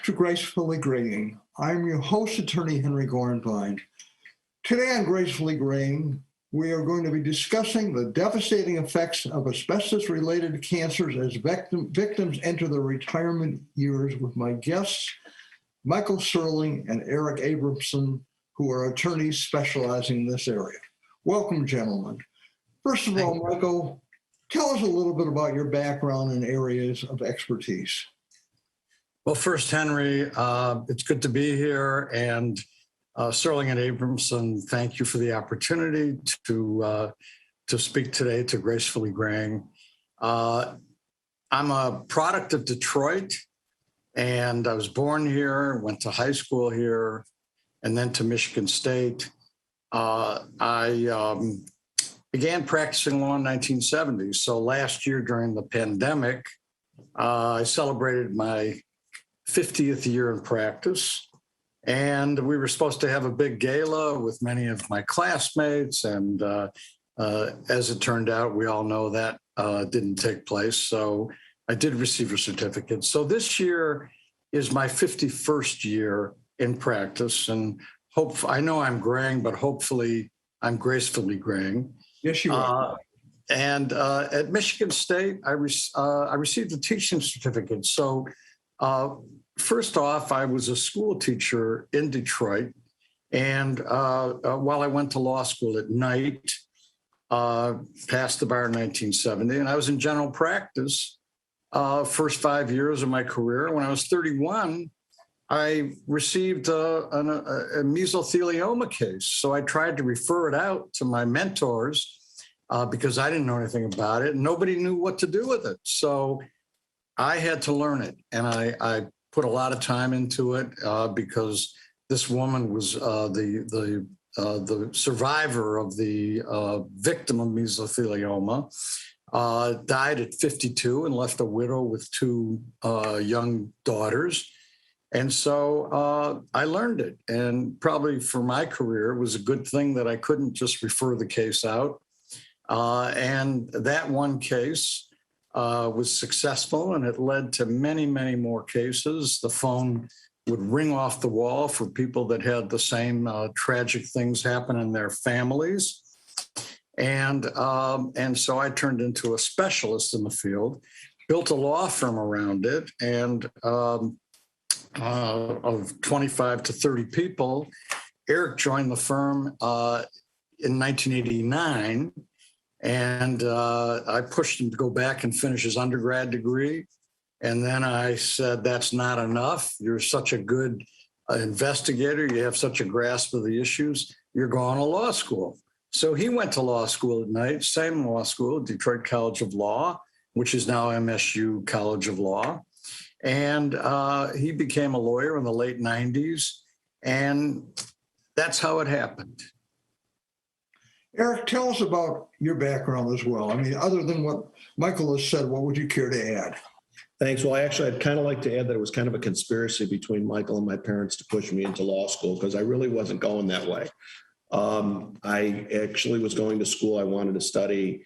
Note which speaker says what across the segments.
Speaker 1: to Gracefully Graying. I'm your host, Attorney Henry Gorenbein. Today on Gracefully Graying, we are going to be discussing the devastating effects of asbestos-related cancers as victims enter their retirement years with my guests, Michael Serling and Eric Abramson, who are attorneys specializing in this area. Welcome, gentlemen. First of all, Michael, tell us a little bit about your background and areas of expertise.
Speaker 2: Well, first, Henry, it's good to be here. And Serling and Abramson, thank you for the opportunity to speak today to Gracefully Graying. I'm a product of Detroit, and I was born here, went to high school here, and then to Michigan State. I began practicing law in 1970. So last year during the pandemic, I celebrated my 50th year in practice. And we were supposed to have a big gala with many of my classmates. And as it turned out, we all know that didn't take place. So I did receive a certificate. So this year is my 51st year in practice. And I know I'm graying, but hopefully I'm gracefully graying.
Speaker 1: Yes, you are.
Speaker 2: And at Michigan State, I received a teaching certificate. So first off, I was a school teacher in Detroit. And while I went to law school at night, passed the bar in 1970, and I was in general practice first 5 years of my career. When I was 31, I received a mesothelioma case. So I tried to refer it out to my mentors because I didn't know anything about it. Nobody knew what to do with it. So I had to learn it. And I put a lot of time into it because this woman was the survivor of the victim of mesothelioma, died at 52 and left a widow with two young daughters. And so I learned it. And probably for my career, it was a good thing that I couldn't just refer the case out. And that one case was successful, and it led to many, many more cases. The phone would ring off the wall for people that had the same tragic things happen in their families. And so I turned into a specialist in the field, built a law firm around it, and of 25 to 30 people. Eric joined the firm in 1989, and I pushed him to go back and finish his undergrad degree. And then I said, that's not enough. You're such a good investigator. You have such a grasp of the issues. You're going to law school. So he went to law school at night, same law school, Detroit College of Law, which is now MSU College of Law. And he became a lawyer in the late 90s. And that's how it happened.
Speaker 1: Eric, tell us about your background as well. I mean, other than what Michael has said, what would you care to add?
Speaker 3: Thanks. Well, actually, I'd kind of like to add that it was kind of a conspiracy between Michael and my parents to push me into law school because I really wasn't going that way. I actually was going to school. I wanted to study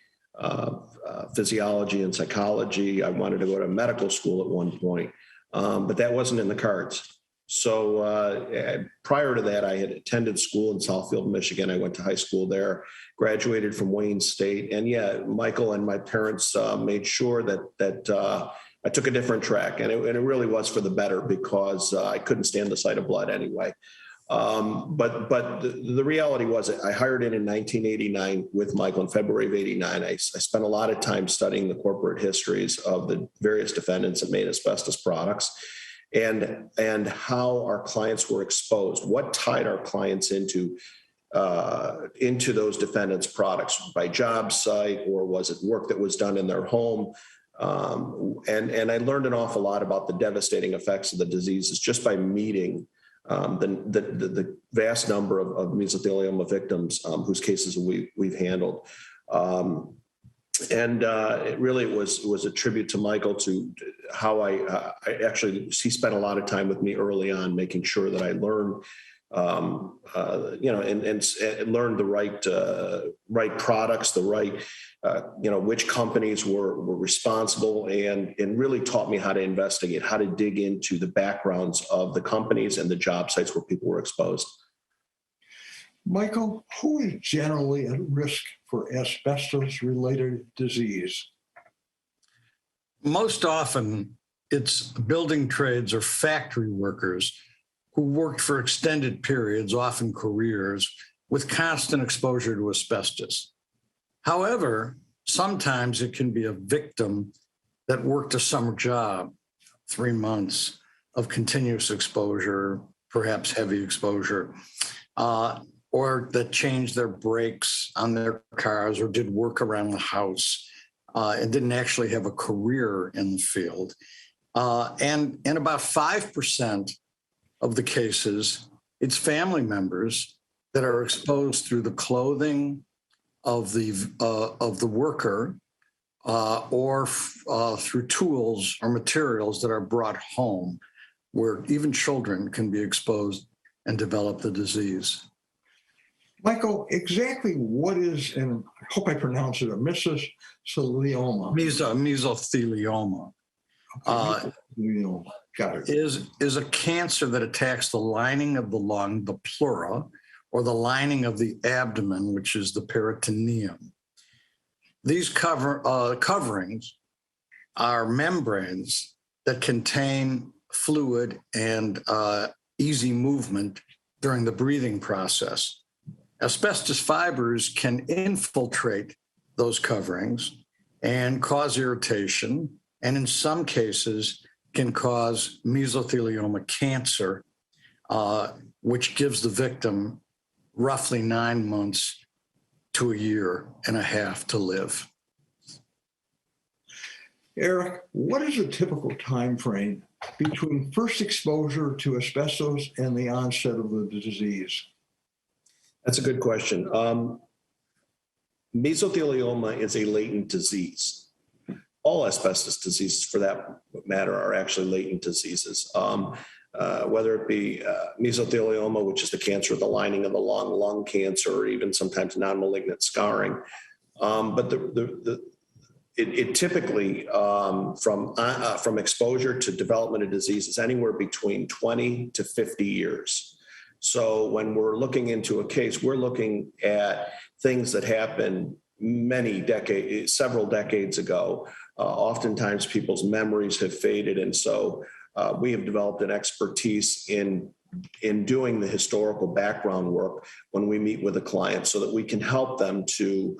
Speaker 3: physiology and psychology. I wanted to go to medical school at one point, but that wasn't in the cards. So prior to that, I had attended school in Southfield, Michigan. I went to high school there, graduated from Wayne State. And yeah, Michael and my parents made sure that I took a different track. And it really was for the better because I couldn't stand the sight of blood anyway. But the reality was I hired in 1989 with Michael in February of 89. I spent a lot of time studying the corporate histories of the various defendants that made asbestos products and how our clients were exposed, what tied our clients into those defendants' products by job site, or was it work that was done in their home? And I learned an awful lot about the devastating effects of the diseases just by meeting the vast number of mesothelioma victims whose cases we've handled. And it really was a tribute to Michael to how I actually, he spent a lot of time with me early on, making sure that I learned and learned the right products, the right, which companies were responsible, and really taught me how to investigate, how to dig into the backgrounds of the companies and the job sites where people were exposed.
Speaker 1: Michael, who is generally at risk for asbestos-related disease?
Speaker 2: Most often, it's building trades or factory workers who worked for extended periods, often careers, with constant exposure to asbestos. However, sometimes it can be a victim that worked a summer job, 3 months of continuous exposure, perhaps heavy exposure, or that changed their brakes on their cars or did work around the house and didn't actually have a career in the field. And in about 5% of the cases, it's family members that are exposed through the clothing of the worker or through tools or materials that are brought home, where even children can be exposed and develop the disease.
Speaker 1: Michael, exactly what is, and I hope I pronounce it, a mesothelioma?
Speaker 2: Mesothelioma.
Speaker 1: Got it.
Speaker 2: Is a cancer that attacks the lining of the lung, the pleura, or the lining of the abdomen, which is the peritoneum. These coverings are membranes that contain fluid and easy movement during the breathing process. Asbestos fibers can infiltrate those coverings and cause irritation, and in some cases can cause mesothelioma cancer, which gives the victim roughly 9 months to a year and a half to live.
Speaker 1: Eric, what is a typical time frame between first exposure to asbestos and the onset of the disease?
Speaker 3: That's a good question. Mesothelioma is a latent disease. All asbestos diseases, for that matter, are actually latent diseases. Whether it be mesothelioma, which is the cancer of the lining of the lung cancer, or even sometimes non-malignant scarring. But it typically, from exposure to development of disease, is anywhere between 20 to 50 years. So when we're looking into a case, we're looking at things that happened several decades ago. Oftentimes people's memories have faded. And so we have developed an expertise in doing the historical background work when we meet with a client, so that we can help them to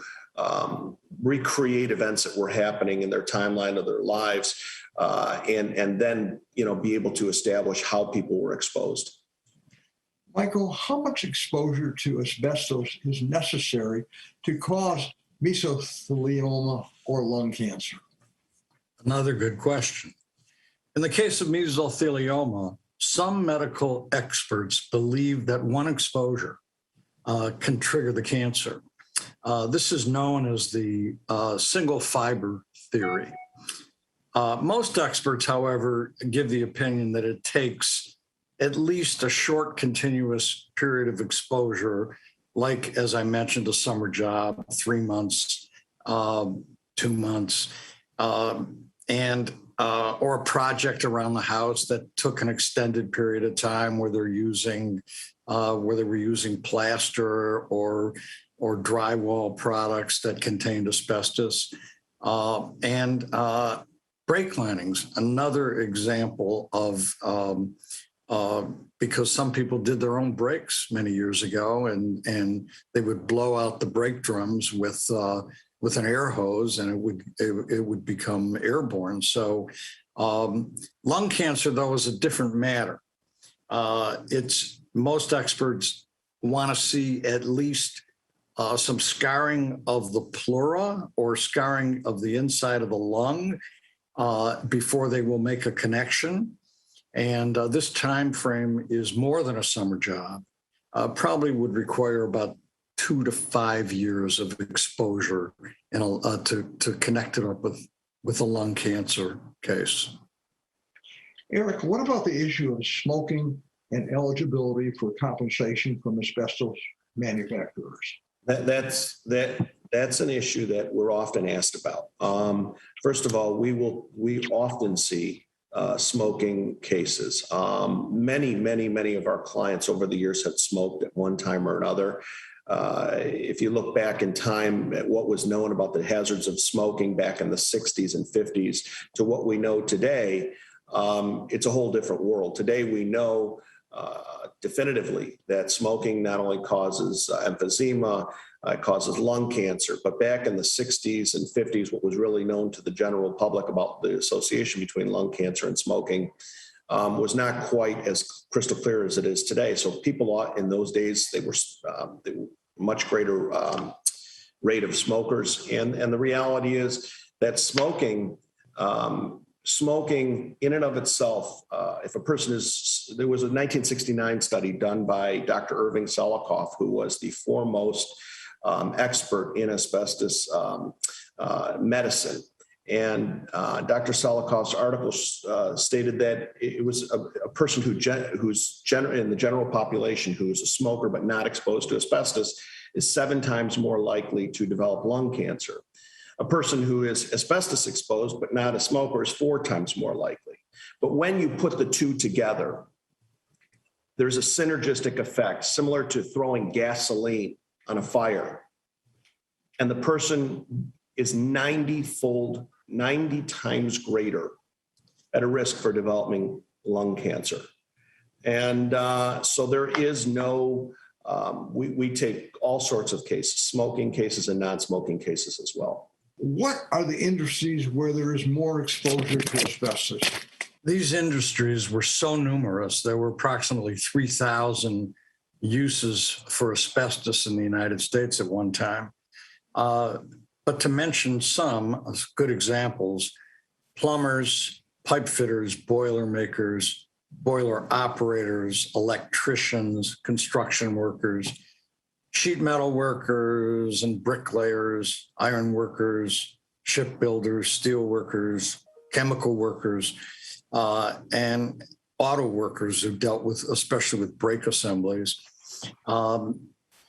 Speaker 3: recreate events that were happening in their timeline of their lives, and then be able to establish how people were exposed.
Speaker 1: Michael, how much exposure to asbestos is necessary to cause mesothelioma or lung cancer?
Speaker 2: Another good question. In the case of mesothelioma, some medical experts believe that one exposure can trigger the cancer. This is known as the single fiber theory. Most experts, however, give the opinion that it takes at least a short continuous period of exposure, like, as I mentioned, a summer job, 3 months, 2 months, or a project around the house that took an extended period of time where they were using plaster or drywall products that contained asbestos, and brake linings. Another example of because some people did their own brakes many years ago, and they would blow out the brake drums with an air hose, and it would become airborne. So lung cancer, though, is a different matter. Most experts want to see at least some scarring of the pleura or scarring of the inside of the lung before they will make a connection. And this time frame is more than a summer job. Probably would require about 2 to 5 years of exposure to connect it up with a lung cancer case.
Speaker 1: Eric, what about the issue of smoking and eligibility for compensation from asbestos manufacturers?
Speaker 3: That's an issue that we're often asked about. First of all, we often see smoking cases. Many of our clients over the years have smoked at one time or another. If you look back in time at what was known about the hazards of smoking back in the 60s and 50s to what we know today, it's a whole different world. Today we know definitively that smoking not only causes emphysema, it causes lung cancer, but back in the 60s and 50s, what was really known to the general public about the association between lung cancer and smoking was not quite as crystal clear as it is today. So people in those days, they were much greater rate of smokers. And the reality is that smoking in and of itself, if a person there was a 1969 study done by Dr. Irving Selikoff, who was the foremost expert in asbestos medicine. And Dr. Selikoff's article stated that it was a person who's in the general population who is a smoker but not exposed to asbestos is 7 times more likely to develop lung cancer. A person who is asbestos exposed but not a smoker is 4 times more likely. But when you put the two together, there's a synergistic effect similar to throwing gasoline on a fire. And the person is 90 times greater at a risk for developing lung cancer. And so there is no, we take all sorts of cases, smoking cases and non-smoking cases as well.
Speaker 1: What are the industries where there is more exposure to asbestos?
Speaker 2: These industries were so numerous. There were approximately 3,000 uses for asbestos in the United States at one time. But to mention some good examples, plumbers, pipe fitters, boiler makers, boiler operators, electricians, construction workers, sheet metal workers and bricklayers, iron workers, shipbuilders, steel workers, chemical workers, and auto workers who dealt with, especially with brake assemblies.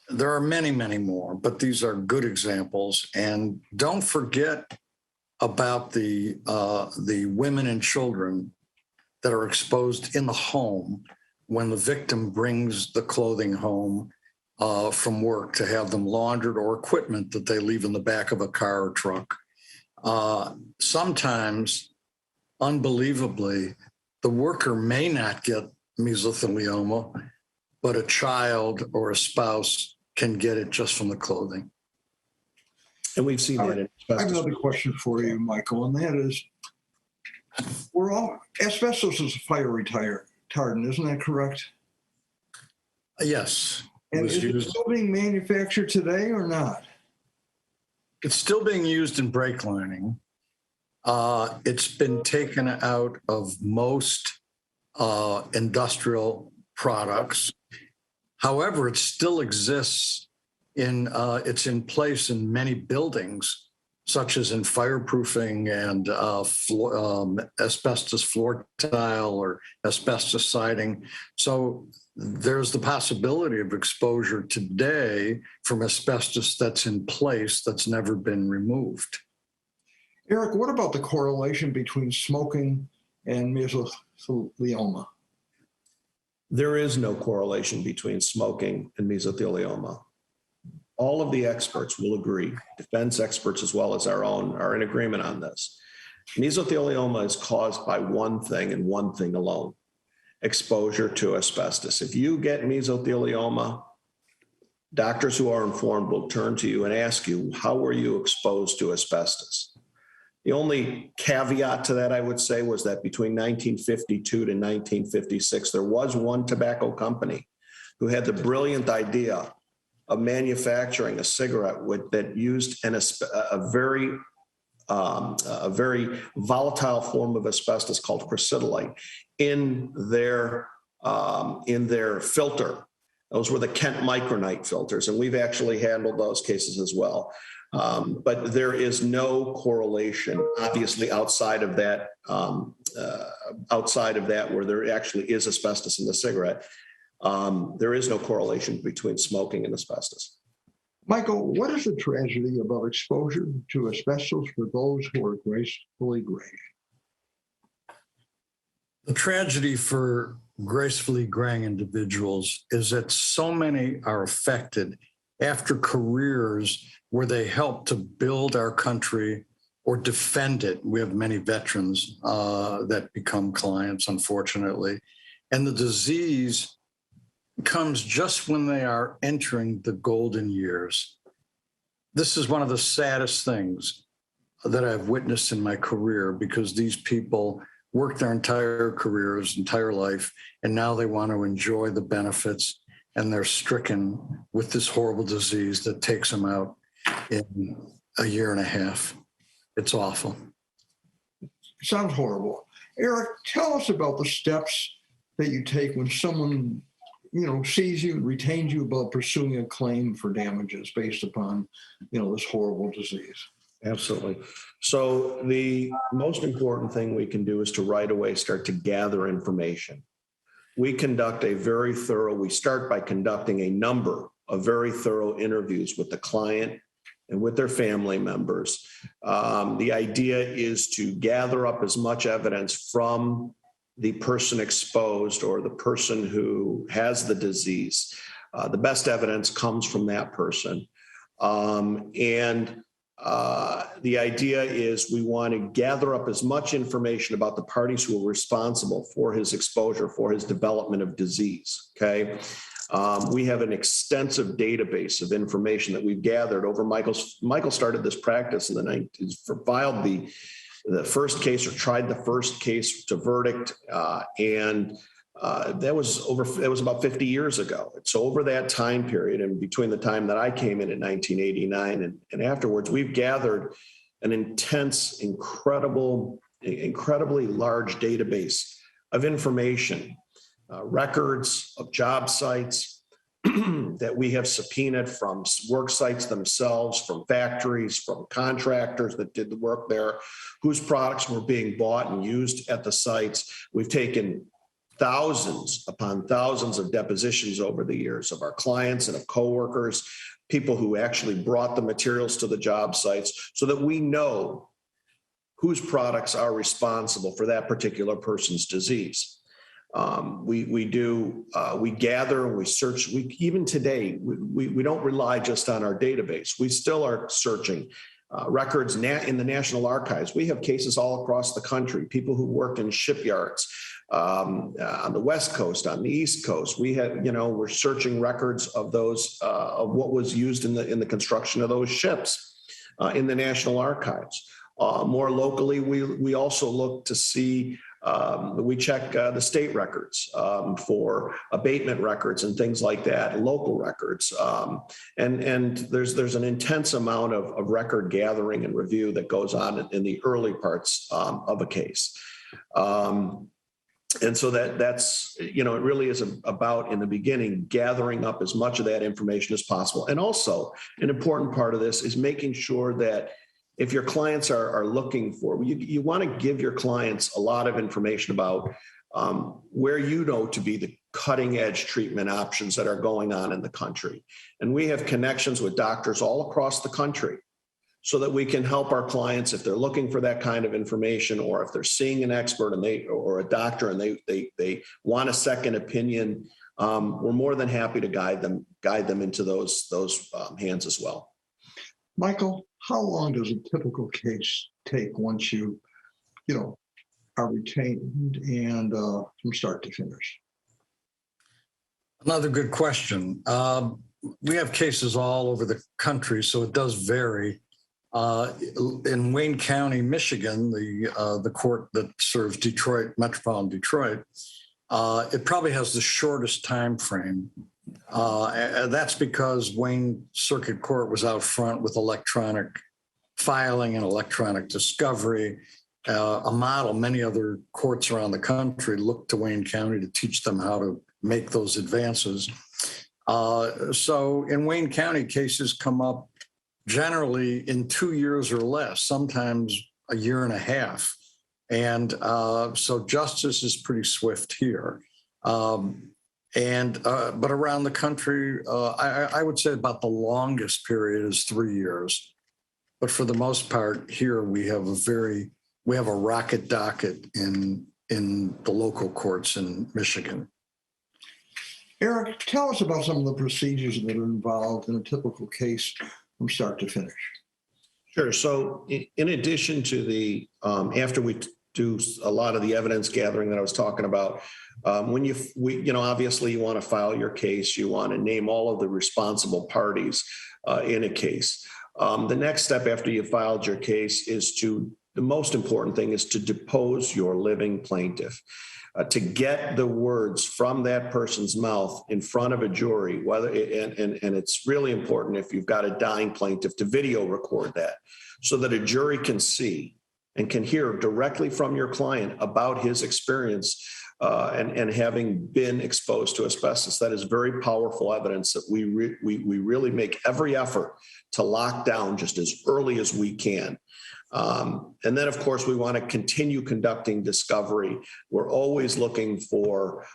Speaker 2: There are many, many more, but these are good examples. And don't forget about the women and children that are exposed in the home when the victim brings the clothing home from work to have them laundered, or equipment that they leave in the back of a car or truck. Sometimes, unbelievably, the worker may not get mesothelioma, but a child or a spouse can get it just from the clothing.
Speaker 3: And we've seen that in
Speaker 1: I have another question for you, Michael, and that is, asbestos is a fire retardant, isn't that correct?
Speaker 2: Yes.
Speaker 1: And is it still being manufactured today or not?
Speaker 2: It's still being used in brake lining. It's been taken out of most industrial products. However, it still exists it's in place in many buildings, such as in fireproofing and asbestos floor tile or asbestos siding. So there's the possibility of exposure today from asbestos that's in place that's never been removed.
Speaker 1: Eric, what about the correlation between smoking and mesothelioma?
Speaker 3: There is no correlation between smoking and mesothelioma. All of the experts will agree, defense experts as well as our own, are in agreement on this. Mesothelioma is caused by one thing and one thing alone: exposure to asbestos. If you get mesothelioma, doctors who are informed will turn to you and ask you, how were you exposed to asbestos? The only caveat to that, I would say, was that between 1952 to 1956, there was one tobacco company who had the brilliant idea of manufacturing a cigarette that used a very volatile form of asbestos called crucidolite in their filter. Those were the Kent micronite filters, and we've actually handled those cases as well. But there is no correlation, obviously, outside of that outside of that, where there actually is asbestos in the cigarette, there is no correlation between smoking and asbestos.
Speaker 1: Michael, what is the tragedy about exposure to asbestos for those who are gracefully gray?
Speaker 2: The tragedy for gracefully graying individuals is that so many are affected after careers where they help to build our country or defend it. We have many veterans that become clients, unfortunately. And the disease comes just when they are entering the golden years. This is one of the saddest things that I've witnessed in my career, because these people worked their entire careers, entire life, and now they want to enjoy the benefits, and they're stricken with this horrible disease that takes them out in a year and a half. It's awful.
Speaker 1: Sounds horrible. Eric, tell us about the steps that you take when someone, sees you and retains you about pursuing a claim for damages based upon, this horrible disease.
Speaker 3: Absolutely. So the most important thing we can do is to right away start to gather information. We start by conducting a number of very thorough interviews with the client and with their family members. The idea is to gather up as much evidence from the person exposed or the person who has the disease. The best evidence comes from that person. The idea is we want to gather up as much information about the parties who are responsible for his exposure, for his development of disease, okay? We have an extensive database of information that we've gathered over Michael started this practice in the 90s, filed the first case, or tried the first case to verdict, that was about 50 years ago. So over that time period, and between the time that I came in 1989 and afterwards, we've gathered an intense, incredibly large database of information, records of job sites that we have subpoenaed from work sites themselves, from factories, from contractors that did the work there, whose products were being bought and used at the sites. We've taken thousands upon thousands of depositions over the years of our clients and of coworkers, people who actually brought the materials to the job sites, so that we know whose products are responsible for that particular person's disease. We gather and we search. Even today, we don't rely just on our database. We still are searching records in the National Archives. We have cases all across the country, people who worked in shipyards, on the West Coast, on the East Coast. We're searching records of those, of what was used in the construction of those ships in the National Archives. More locally, we also look to see, we check the state records for abatement records and things like that, local records. And there's an intense amount of record gathering and review that goes on in the early parts of a case. And so that's, it really is about, in the beginning, gathering up as much of that information as possible. And also an important part of this is making sure that if your clients are looking for, you want to give your clients a lot of information about where to be the cutting edge treatment options that are going on in the country. And we have connections with doctors all across the country, so that we can help our clients if they're looking for that kind of information, or if they're seeing an expert or a doctor and they want a second opinion. We're more than happy to guide them into those hands as well.
Speaker 1: Michael, how long does a typical case take once you are retained and from start to finish?
Speaker 2: Another good question. We have cases all over the country, so it does vary. In Wayne County, Michigan, the court that serves Detroit, metropolitan Detroit, it probably has the shortest time frame. And that's because Wayne Circuit Court was out front with electronic filing and electronic discovery, a model many other courts around the country look to Wayne County to teach them how to make those advances. So in Wayne County, cases come up generally in 2 years or less, sometimes a year and a half. And so justice is pretty swift here. But around the country, I would say about the longest period is 3 years. But for the most part, here we have a rocket docket in the local courts in Michigan.
Speaker 1: Eric, tell us about some of the procedures that are involved in a typical case from start to finish.
Speaker 3: Sure. So in addition to the, after we do a lot of the evidence gathering that I was talking about, when obviously you want to file your case, you want to name all of the responsible parties in a case. The next step after you filed your case is the most important thing is to depose your living plaintiff. To get the words from that person's mouth in front of a jury, and it's really important if you've got a dying plaintiff to video record that so that a jury can see and can hear directly from your client about his experience and having been exposed to asbestos. That is very powerful evidence that we really make every effort to lock down just as early as we can. And then, of course, we want to continue conducting discovery. We're always looking for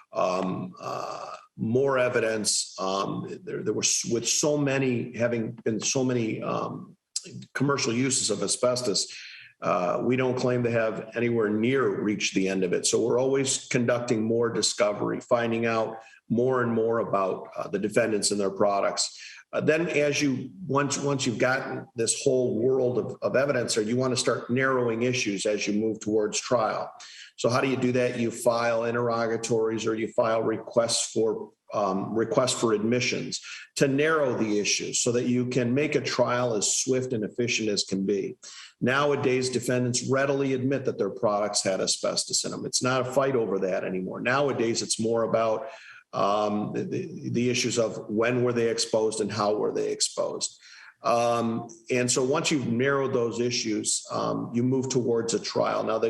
Speaker 3: more evidence. There were, with so many, having been so many commercial uses of asbestos, we don't claim to have anywhere near reached the end of it. So we're always conducting more discovery, finding out more and more about the defendants and their products. Then once you've gotten this whole world of evidence, or you want to start narrowing issues as you move towards trial. So how do you do that? You file interrogatories or you file requests for admissions to narrow the issues so that you can make a trial as swift and efficient as can be. Nowadays, defendants readily admit that their products had asbestos in them. It's not a fight over that anymore. Nowadays, it's more about the issues of when were they exposed and how were they exposed. And so once you've narrowed those issues, you move towards a trial. Now,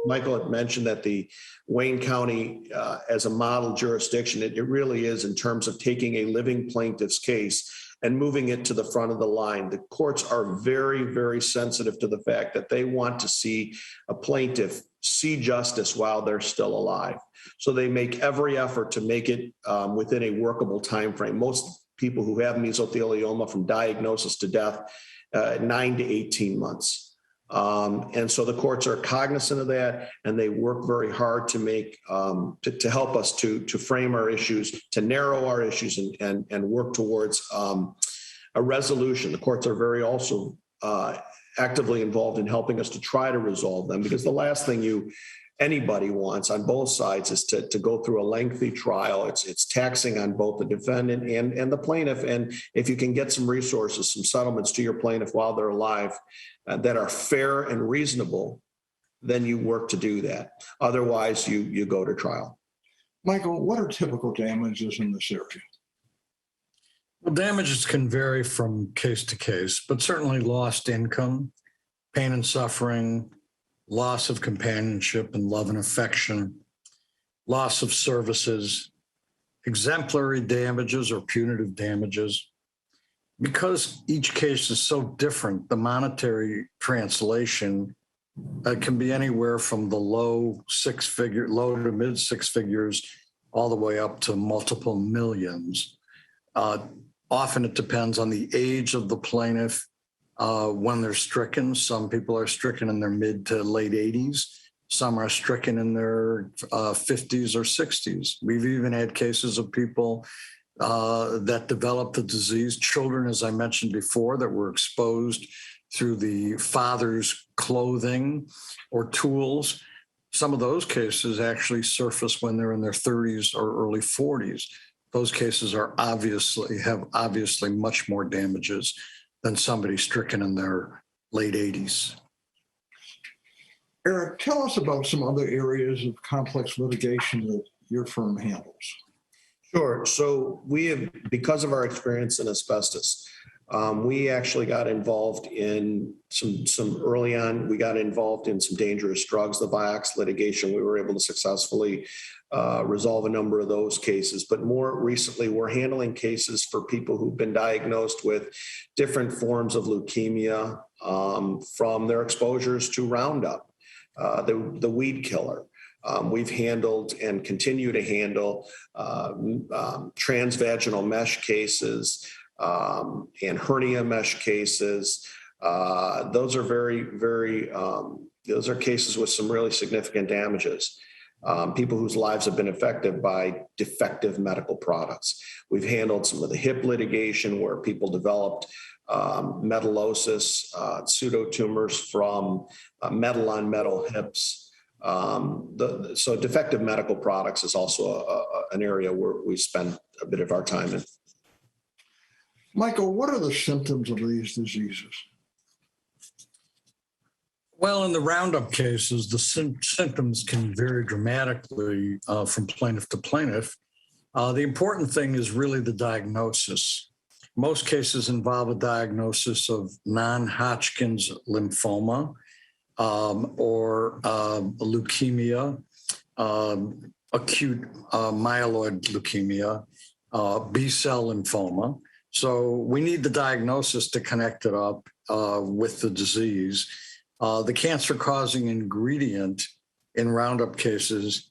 Speaker 3: Michael had mentioned that the Wayne County, as a model jurisdiction, it really is in terms of taking a living plaintiff's case and moving it to the front of the line. The courts are very, very sensitive to the fact that they want to see a plaintiff see justice while they're still alive. So they make every effort to make it within a workable time frame. Most people who have mesothelioma from diagnosis to death, 9 to 18 months. And so the courts are cognizant of that, and they work very hard to make to help us to frame our issues, to narrow our issues, and work towards a resolution. The courts are very also actively involved in helping us to try to resolve them, because the last thing anybody wants on both sides is to go through a lengthy trial. It's taxing on both the defendant and the plaintiff. And if you can get some resources, some settlements to your plaintiff while they're alive that are fair and reasonable, then you work to do that. Otherwise, you go to trial.
Speaker 1: Michael, what are typical damages in this area?
Speaker 2: Well, damages can vary from case to case, but certainly lost income, pain and suffering, loss of companionship and love and affection, loss of services, exemplary damages or punitive damages. Because each case is so different, the monetary translation can be anywhere from the low to mid six figures, all the way up to multiple millions. Often it depends on the age of the plaintiff when they're stricken. Some people are stricken in their mid to late 80s. Some are stricken in their 50s or 60s. We've even had cases of people that developed the disease, children, as I mentioned before, that were exposed through the father's clothing or tools. Some of those cases actually surface when they're in their 30s or early 40s. Those cases have obviously much more damages than somebody stricken in their late 80s.
Speaker 1: Eric, tell us about some other areas of complex litigation that your firm handles.
Speaker 3: Sure. So we have, because of our experience in asbestos, we actually got involved in some early on, we got involved in some dangerous drugs, the Vioxx litigation. We were able to successfully resolve a number of those cases. But more recently, we're handling cases for people who've been diagnosed with different forms of leukemia from their exposures to Roundup. the weed killer. We've handled and continue to handle transvaginal mesh cases and hernia mesh cases. Those are those are cases with some really significant damages. People whose lives have been affected by defective medical products. We've handled some of the hip litigation where people developed metallosis, pseudotumors from metal on metal hips. So defective medical products is also an area where we spend a bit of our time in.
Speaker 1: Michael, what are the symptoms of these diseases?
Speaker 2: Well, in the Roundup cases, the symptoms can vary dramatically from plaintiff to plaintiff. The important thing is really the diagnosis. Most cases involve a diagnosis of non-Hodgkin's lymphoma or leukemia, acute myeloid leukemia, B-cell lymphoma. So we need the diagnosis to connect it up with the disease. The cancer-causing ingredient in Roundup cases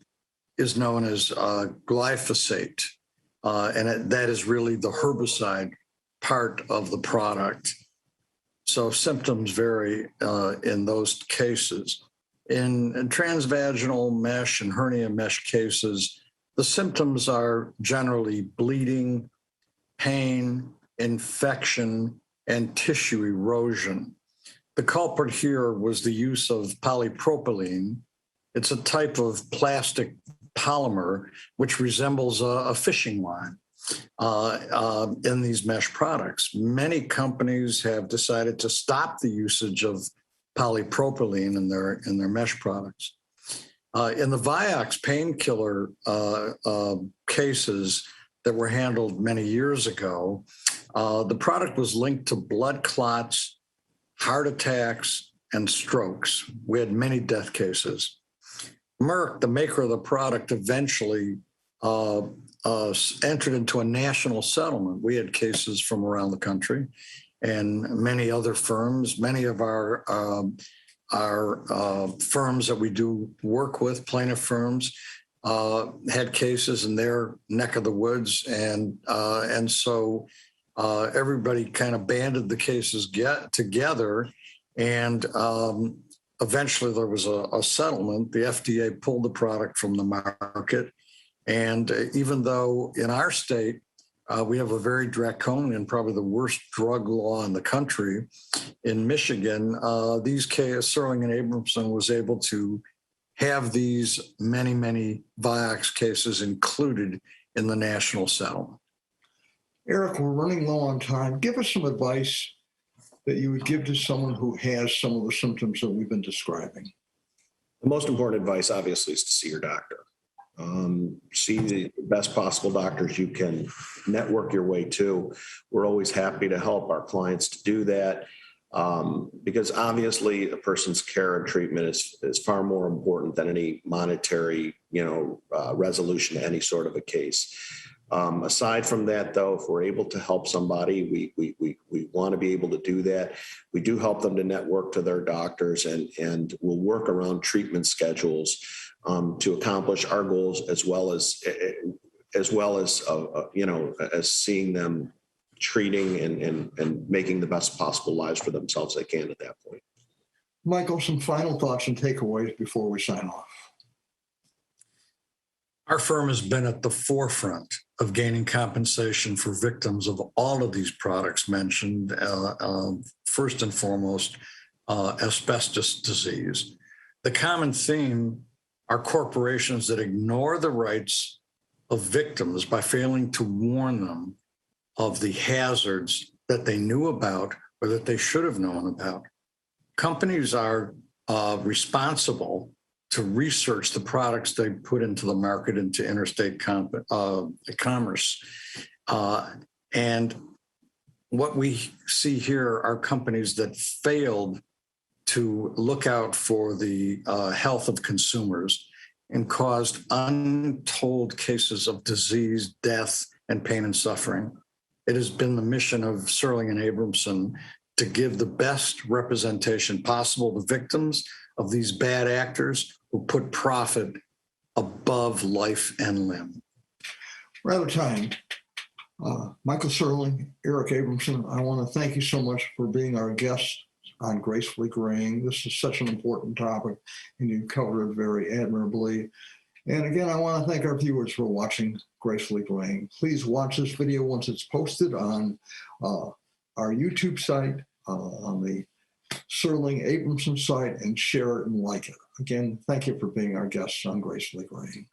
Speaker 2: is known as glyphosate, and that is really the herbicide part of the product. So symptoms vary in those cases. In transvaginal mesh and hernia mesh cases, the symptoms are generally bleeding, pain, infection, and tissue erosion. The culprit here was the use of polypropylene. It's a type of plastic polymer which resembles a fishing line in these mesh products. Many companies have decided to stop the usage of polypropylene in their mesh products. In the Vioxx painkiller cases that were handled many years ago, the product was linked to blood clots, heart attacks, and strokes. We had many death cases. Merck, the maker of the product, eventually entered into a national settlement. We had cases from around the country and many other firms. Many of our firms that we do work with, plaintiff firms, had cases in their neck of the woods. And so everybody kind of banded the cases together, and eventually there was a settlement. The FDA pulled the product from the market, and even though in our state we have a very draconian, probably the worst drug law in the country, in Michigan, these cases, Serling and Abramson was able to have these many Vioxx cases included in the national settlement.
Speaker 1: Eric, we're running low on time. Give us some advice that you would give to someone who has some of the symptoms that we've been describing.
Speaker 3: The most important advice, obviously, is to see your doctor. See the best possible doctors you can network your way to. We're always happy to help our clients to do that because obviously a person's care and treatment is far more important than any monetary, resolution to any sort of a case. Aside from that, though, if we're able to help somebody, we want to be able to do that. We do help them to network to their doctors, and we'll work around treatment schedules to accomplish our goals, as well as as seeing them treating and making the best possible lives for themselves they can at that point.
Speaker 1: Michael, some final thoughts and takeaways before we sign off.
Speaker 2: Our firm has been at the forefront of gaining compensation for victims of all of these products mentioned, first and foremost, asbestos disease. The common theme are corporations that ignore the rights of victims by failing to warn them of the hazards that they knew about or that they should have known about. Companies are responsible to research the products they put into the market, into interstate commerce. And what we see here are companies that failed to look out for the health of consumers and caused untold cases of disease, death, and pain and suffering. It has been the mission of Serling and Abramson to give the best representation possible to victims of these bad actors who put profit above life and limb.
Speaker 1: We're out of time. Michael Serling, Eric Abramson, I want to thank you so much for being our guest on Gracefully Graying. This is such an important topic, and you covered it very admirably. And again, I want to thank our viewers for watching Gracefully Graying. Please watch this video once it's posted on our YouTube site, on the Serling Abramson site, and share it and like it. Again, thank you for being our guests on Gracefully Graying.